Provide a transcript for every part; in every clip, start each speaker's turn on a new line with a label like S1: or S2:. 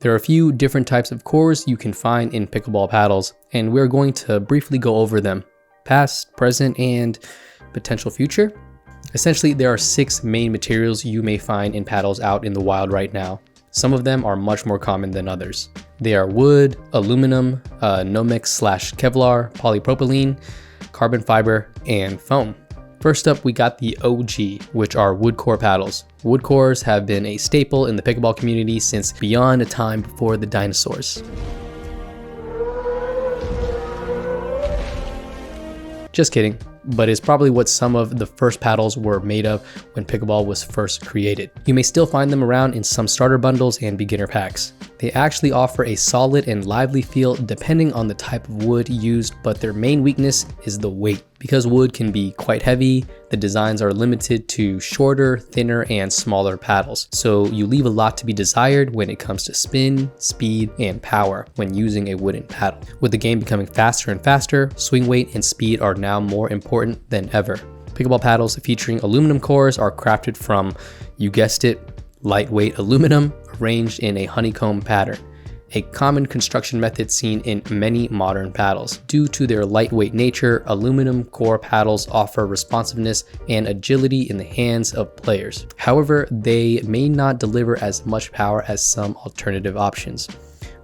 S1: There are a few different types of cores you can find in pickleball paddles, and we're going to briefly go over them, past, present, and potential future. Essentially, there are 6 main materials you may find in paddles out in the wild right now. Some of them are much more common than others. They are wood, aluminum, Nomex/Kevlar, polypropylene, carbon fiber, and foam. First up, we got the OG, which are wood core paddles. Wood cores have been a staple in the pickleball community since beyond a time before the dinosaurs. Just kidding, but it's probably what some of the first paddles were made of when pickleball was first created. You may still find them around in some starter bundles and beginner packs. They actually offer a solid and lively feel depending on the type of wood used, but their main weakness is the weight. Because wood can be quite heavy, the designs are limited to shorter, thinner, and smaller paddles, so you leave a lot to be desired when it comes to spin, speed, and power when using a wooden paddle. With the game becoming faster and faster, swing weight and speed are now more important than ever. Pickleball paddles featuring aluminum cores are crafted from, you guessed it, lightweight aluminum arranged in a honeycomb pattern, a common construction method seen in many modern paddles. Due to their lightweight nature, aluminum core paddles offer responsiveness and agility in the hands of players. However, they may not deliver as much power as some alternative options.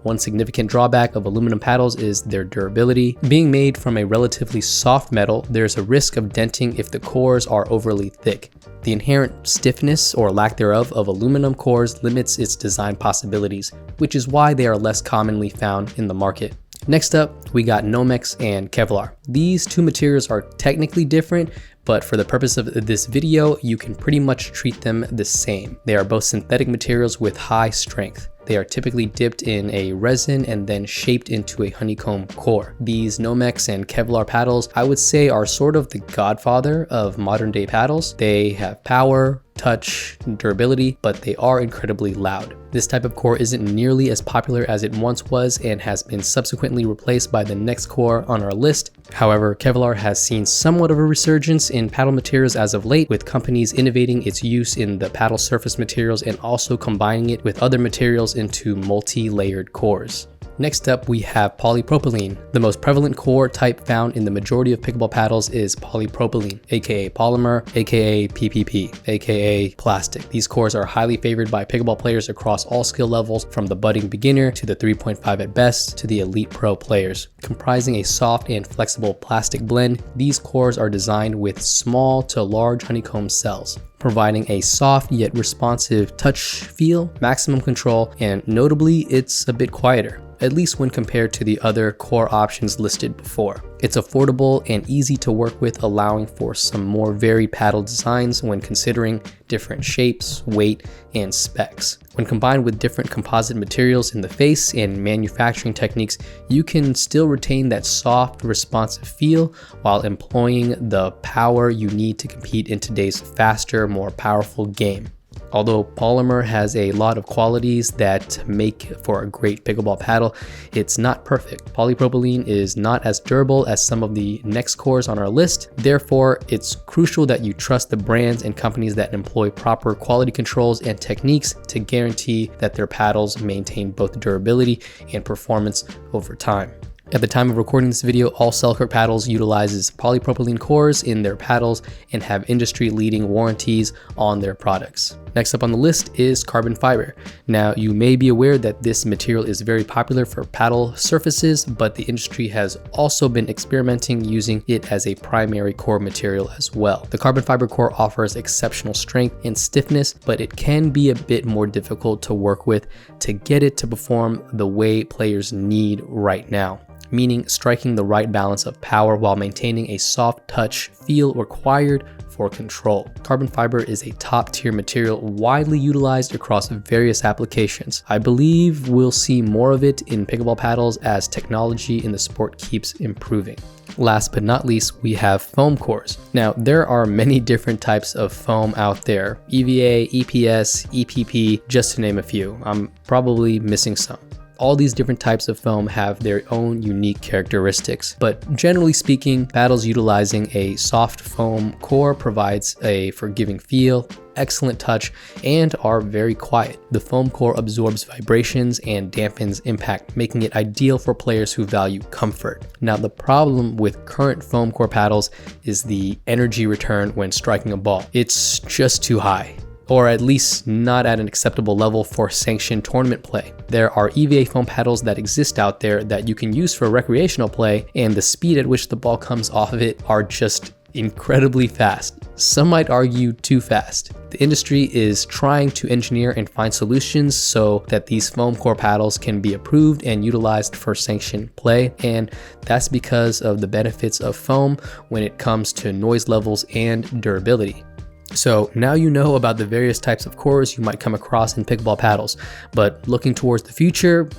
S1: One significant drawback of aluminum paddles is their durability. Being made from a relatively soft metal, there's a risk of denting if the cores are overly thick. The inherent stiffness or lack thereof of aluminum cores limits its design possibilities, which is why they are less commonly found in the market. Next up, we got Nomex and Kevlar. These two materials are technically different, but for the purpose of this video, you can pretty much treat them the same. They are both synthetic materials with high strength. They are typically dipped in a resin and then shaped into a honeycomb core. These Nomex and Kevlar paddles, I would say, are sort of the godfather of modern day paddles. They have power, touch, and durability, but they are incredibly loud. This type of core isn't nearly as popular as it once was and has been subsequently replaced by the next core on our list. However, Kevlar has seen somewhat of a resurgence in paddle materials as of late, with companies innovating its use in the paddle surface materials and also combining it with other materials into multi-layered cores. Next up, we have polypropylene. The most prevalent core type found in the majority of pickleball paddles is polypropylene, aka polymer, aka PPP, aka plastic. These cores are highly favored by pickleball players across all skill levels, from the budding beginner to the 3.5 at best to the elite pro players. Comprising a soft and flexible plastic blend, these cores are designed with small to large honeycomb cells, providing a soft yet responsive touch feel, maximum control, and notably, it's a bit quieter, at least when compared to the other core options listed before. It's affordable and easy to work with, allowing for some more varied paddle designs when considering different shapes, weight, and specs. When combined with different composite materials in the face and manufacturing techniques, you can still retain that soft, responsive feel while employing the power you need to compete in today's faster, more powerful game. Although polymer has a lot of qualities that make for a great pickleball paddle, it's not perfect. Polypropylene is not as durable as some of the next cores on our list. Therefore, it's crucial that you trust the brands and companies that employ proper quality controls and techniques to guarantee that their paddles maintain both durability and performance over time. At the time of recording this video, all Selkirk paddles utilizes polypropylene cores in their paddles and have industry-leading warranties on their products. Next up on the list is carbon fiber. Now, you may be aware that this material is very popular for paddle surfaces, but the industry has also been experimenting using it as a primary core material as well. The carbon fiber core offers exceptional strength and stiffness, but it can be a bit more difficult to work with to get it to perform the way players need right now, meaning striking the right balance of power while maintaining a soft touch feel required for control. Carbon fiber is a top-tier material widely utilized across various applications. I believe we'll see more of it in pickleball paddles as technology in the sport keeps improving. Last but not least, we have foam cores. Now, there are many different types of foam out there: EVA, EPS, EPP, just to name a few. I'm probably missing some. All these different types of foam have their own unique characteristics, but generally speaking, paddles utilizing a soft foam core provides a forgiving feel, excellent touch and are very quiet. The foam core absorbs vibrations and dampens impact, making it ideal for players who value comfort. Now, the problem with current foam core paddles is the energy return when striking a ball. It's just too high, or at least not at an acceptable level for sanctioned tournament play. There are EVA foam paddles that exist out there that you can use for recreational play, and the speed at which the ball comes off of it are just incredibly fast. Some might argue too fast. The industry is trying to engineer and find solutions so that these foam core paddles can be approved and utilized for sanctioned play, and that's because of the benefits of foam when it comes to noise levels and durability. So now you know about the various types of cores you might come across in pickleball paddles, but looking towards the future,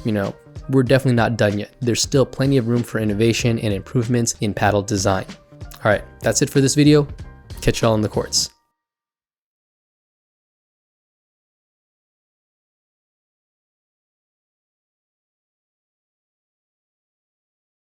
S1: we're definitely not done yet. There's still plenty of room for innovation and improvements in paddle design. All right, that's it for this video. Catch y'all on the courts.